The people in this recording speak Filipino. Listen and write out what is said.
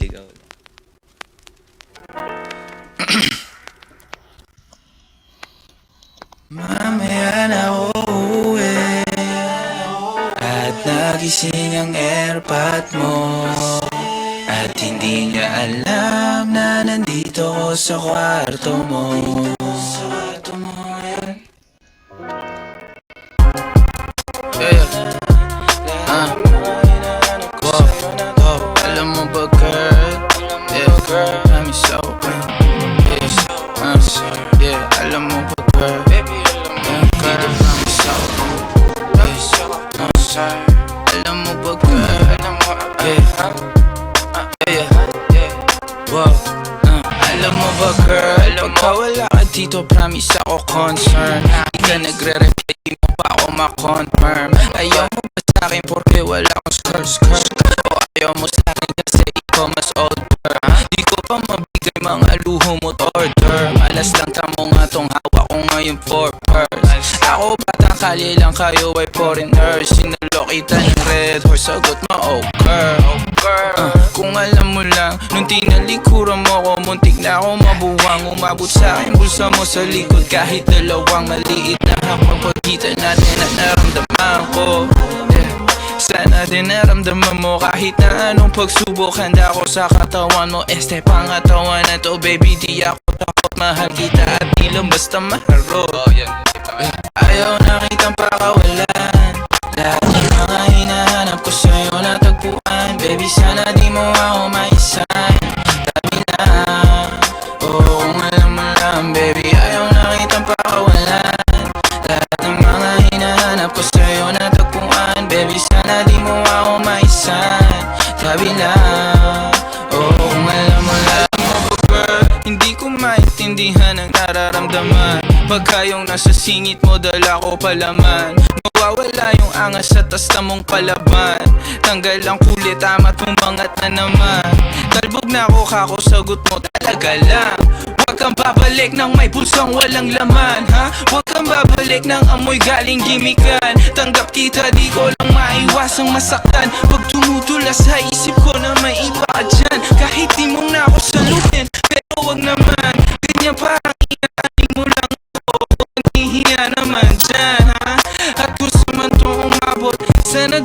Ligaw. Mamaya na uuwi at nagising ang airpot mo, at hindi niya alam na nandito ko sa kwarto mo. Alam mo ba girl? Girl, I'm so alam mo ba girl? Girl, I'm so alam mo ba girl? Alam mo ba girl? Pagka wala ka dito, promise ako concern. Di ka nagre-reply, di mo pa ako ma-confirm. Ayaw mo ba sa'kin porque wala akong skirt? O ayaw mo sa'kin kasi ikaw mas older? Di ko pa mabigay mga luho mo't order. Malas lang tamo nga tong hawak ko ngayon for purse. Ako batang kali lang, kayo ay foreigners. Sinulo kita ng red horse, sagot mo oh girl. Kung alam mo lang, nung tinalikuran mo ko, muntik na ako mabuwang. Umabot sa'kin bulsa mo sa likod, kahit dalawang maliit na hakbang. Pagkita natin at naramdaman ko, sana din naramdaman mo kahit na anong pagsubok. Handa ko sa katawan mo, este pangatawan na to baby. Di ako takot, mahal kita at di lang basta maharot. Ayaw na kitang pakawalan, lahat ng mga hinahanap ko sa'yo natagpuan. Baby sana di mo ako maisan, tabi na. Oo kung alam mo lang baby, ayaw na kitang pakawalan, lahat ng mga hinahanap ko sa'yo natagpuan. Baby sana di mo ako maisan, tabi na. Oo kung alam mo lang. Hindi ko maintindihan ang nararamdaman pagka yung nasa singit mo dala ko palaman. Mawawala yung angas sa tasta mong palaban, tanggal ang kulit, amat umangat na naman. Talbog na ako kako, sagot mo talaga lang. Huwag kang babalik ng may pulsang walang laman, ha? Huwag kang babalik ng amoy galing gimikan. Tanggap kita, di ko lang maiwasang masaktan. Pag tumutula sa isip ko na may iba ka dyan, kahit di mo na ako salutin, pero wag naman ganyan, parang inaaning mo lang ako. Huwag hihiya naman dyan, ha? At gusto man to umabot, sana